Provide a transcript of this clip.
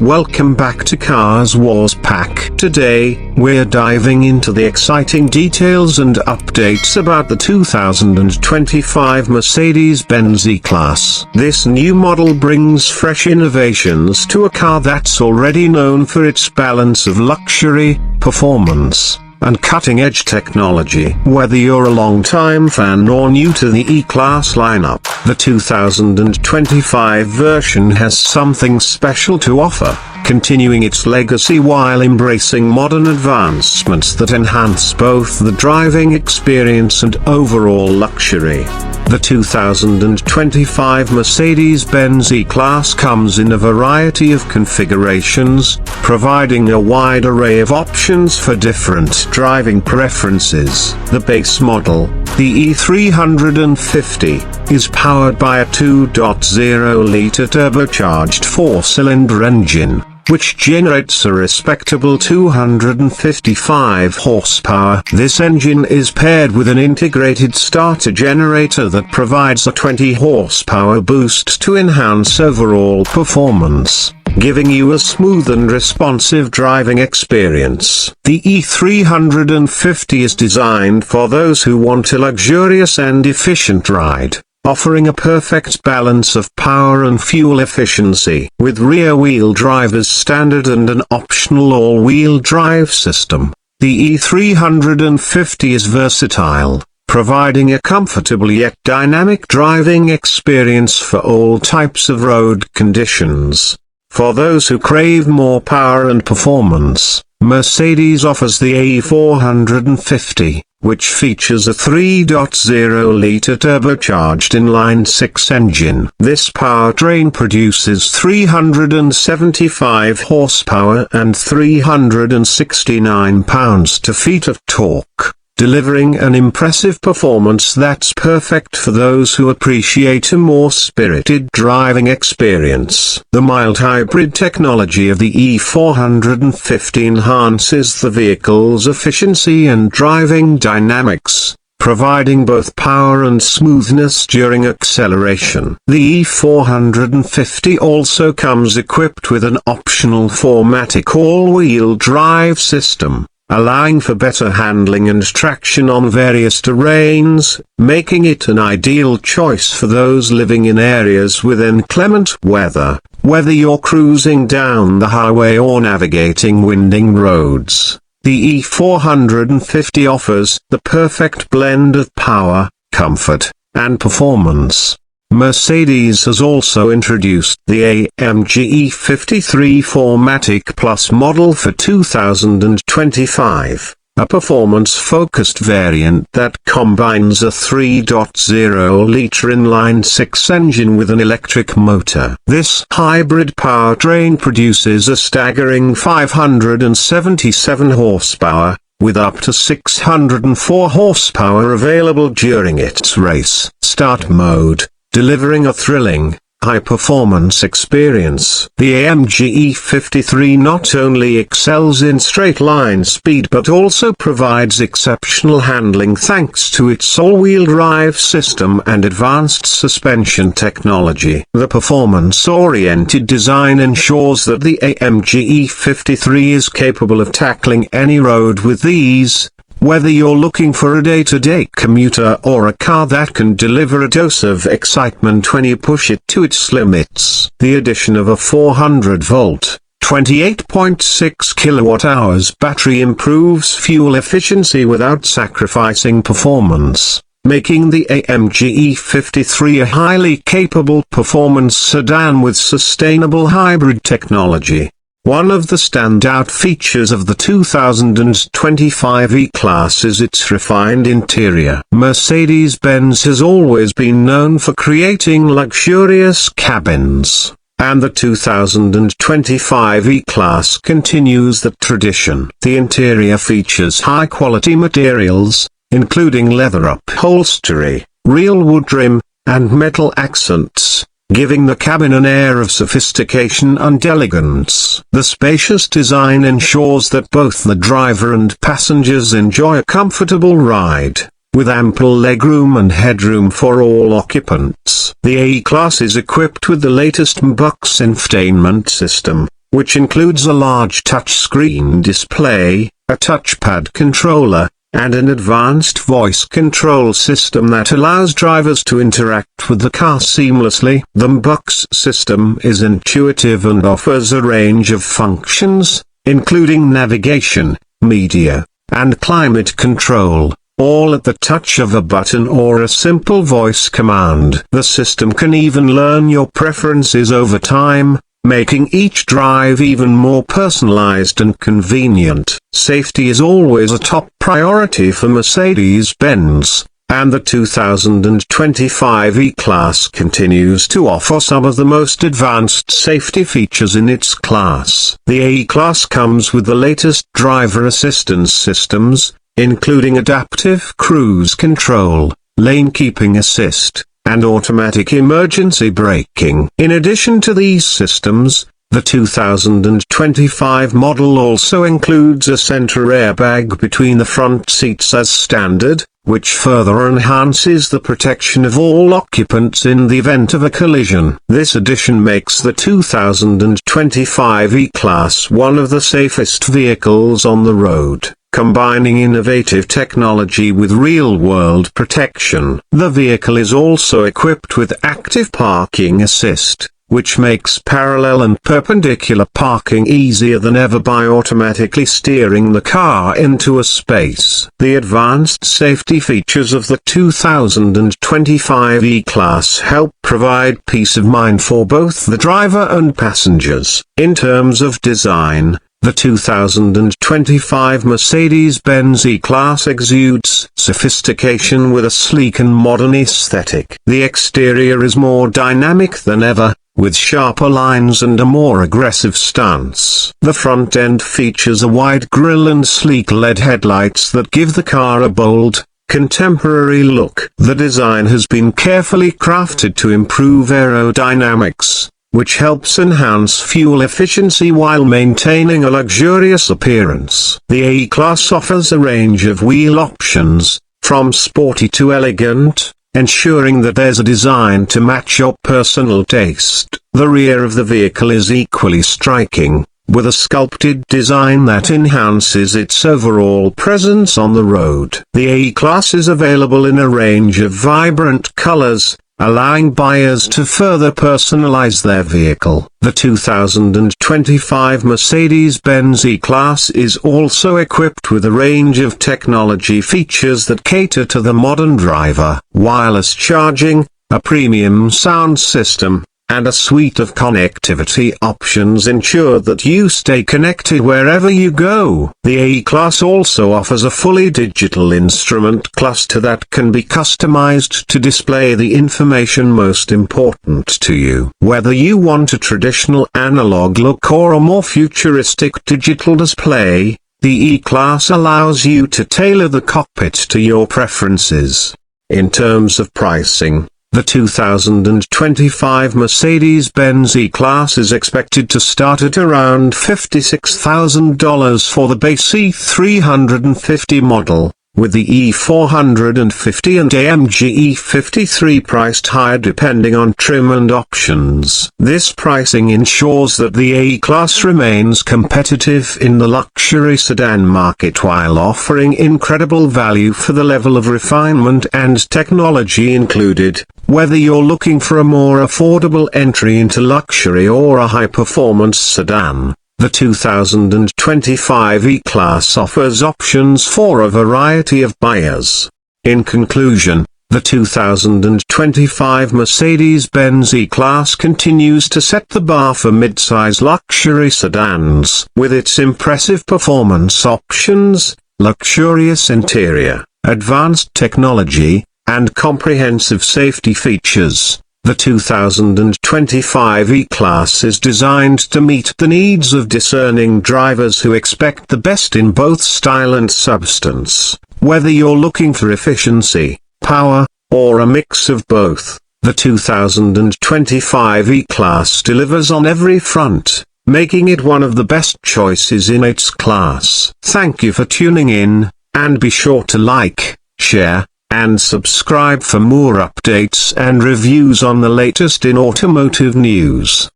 Welcome back to Cars Wars Pack. Today, we're diving into the exciting details and updates about the 2025 Mercedes-Benz E-Class. This new model brings fresh innovations to a car that's already known for its balance of luxury, performance, and cutting-edge technology. Whether you're a long-time fan or new to the E-Class lineup, the 2025 version has something special to offer, continuing its legacy while embracing modern advancements that enhance both the driving experience and overall luxury. The 2025 Mercedes-Benz E-Class comes in a variety of configurations, providing a wide array of options for different driving preferences. The base model, the E350, is powered by a 2.0-liter turbocharged 4-cylinder engine, which generates a respectable 255 horsepower. This engine is paired with an integrated starter generator that provides a 20 horsepower boost to enhance overall performance, giving you a smooth and responsive driving experience. The E350 is designed for those who want a luxurious and efficient ride, offering a perfect balance of power and fuel efficiency. With rear-wheel drive as standard and an optional all-wheel drive system, the E350 is versatile, providing a comfortable yet dynamic driving experience for all types of road conditions. For those who crave more power and performance, Mercedes offers the E450, which features a 3.0-liter turbocharged inline-6 engine. This powertrain produces 375 horsepower and 369 pounds-to-feet of torque, delivering an impressive performance that's perfect for those who appreciate a more spirited driving experience. The mild hybrid technology of the E450 enhances the vehicle's efficiency and driving dynamics, providing both power and smoothness during acceleration. The E450 also comes equipped with an optional 4MATIC all-wheel drive system, allowing for better handling and traction on various terrains, making it an ideal choice for those living in areas with inclement weather. Whether you're cruising down the highway or navigating winding roads, the E450 offers the perfect blend of power, comfort, and performance. Mercedes has also introduced the AMG E53 4MATIC Plus model for 2025, a performance-focused variant that combines a 3.0-liter inline-6 engine with an electric motor. This hybrid powertrain produces a staggering 577 horsepower, with up to 604 horsepower available during its race start mode, delivering a thrilling, high-performance experience. The AMG E53 not only excels in straight-line speed but also provides exceptional handling thanks to its all-wheel drive system and advanced suspension technology. The performance-oriented design ensures that the AMG E53 is capable of tackling any road with ease. Whether you're looking for a day-to-day commuter or a car that can deliver a dose of excitement when you push it to its limits, the addition of a 400-volt, 28.6 kilowatt-hours battery improves fuel efficiency without sacrificing performance, making the AMG E53 a highly capable performance sedan with sustainable hybrid technology. One of the standout features of the 2025 E-Class is its refined interior. Mercedes-Benz has always been known for creating luxurious cabins, and the 2025 E-Class continues that tradition. The interior features high-quality materials, including leather upholstery, real wood trim, and metal accents, giving the cabin an air of sophistication and elegance. The spacious design ensures that both the driver and passengers enjoy a comfortable ride, with ample legroom and headroom for all occupants. The E-Class is equipped with the latest MBUX infotainment system, which includes a large touchscreen display, a touchpad controller, and an advanced voice control system that allows drivers to interact with the car seamlessly. The MBUX system is intuitive and offers a range of functions, including navigation, media, and climate control, all at the touch of a button or a simple voice command. The system can even learn your preferences over time, making each drive even more personalized and convenient. Safety is always a top priority for Mercedes-Benz, and the 2025 E-Class continues to offer some of the most advanced safety features in its class. The E-Class comes with the latest driver assistance systems, including adaptive cruise control, lane keeping assist, and automatic emergency braking. In addition to these systems, the 2025 model also includes a center airbag between the front seats as standard, which further enhances the protection of all occupants in the event of a collision. This addition makes the 2025 E-Class one of the safest vehicles on the road, combining innovative technology with real-world protection. The vehicle is also equipped with active parking assist, which makes parallel and perpendicular parking easier than ever by automatically steering the car into a space. The advanced safety features of the 2025 E-Class help provide peace of mind for both the driver and passengers. In terms of design, the 2025 Mercedes-Benz E-Class exudes sophistication with a sleek and modern aesthetic. The exterior is more dynamic than ever, with sharper lines and a more aggressive stance. The front end features a wide grille and sleek LED headlights that give the car a bold, contemporary look. The design has been carefully crafted to improve aerodynamics, which helps enhance fuel efficiency while maintaining a luxurious appearance. The E-Class offers a range of wheel options, from sporty to elegant, ensuring that there's a design to match your personal taste. The rear of the vehicle is equally striking, with a sculpted design that enhances its overall presence on the road. The E-Class is available in a range of vibrant colors, allowing buyers to further personalize their vehicle. The 2025 Mercedes-Benz E-Class is also equipped with a range of technology features that cater to the modern driver. Wireless charging, a premium sound system, and a suite of connectivity options ensure that you stay connected wherever you go. The E-Class also offers a fully digital instrument cluster that can be customized to display the information most important to you. Whether you want a traditional analog look or a more futuristic digital display, the E-Class allows you to tailor the cockpit to your preferences. In terms of pricing, the 2025 Mercedes-Benz E-Class is expected to start at around $56,000 for the base E350 model, with the E450 and AMG E53 priced higher depending on trim and options. This pricing ensures that the E-Class remains competitive in the luxury sedan market while offering incredible value for the level of refinement and technology included. Whether you're looking for a more affordable entry into luxury or a high-performance sedan, the 2025 E-Class offers options for a variety of buyers. In conclusion, the 2025 Mercedes-Benz E-Class continues to set the bar for mid-size luxury sedans. With its impressive performance options, luxurious interior, advanced technology, and comprehensive safety features, the 2025 E-Class is designed to meet the needs of discerning drivers who expect the best in both style and substance. Whether you're looking for efficiency, power, or a mix of both, the 2025 E-Class delivers on every front, making it one of the best choices in its class. Thank you for tuning in, and be sure to like, share, and subscribe for more updates and reviews on the latest in automotive news.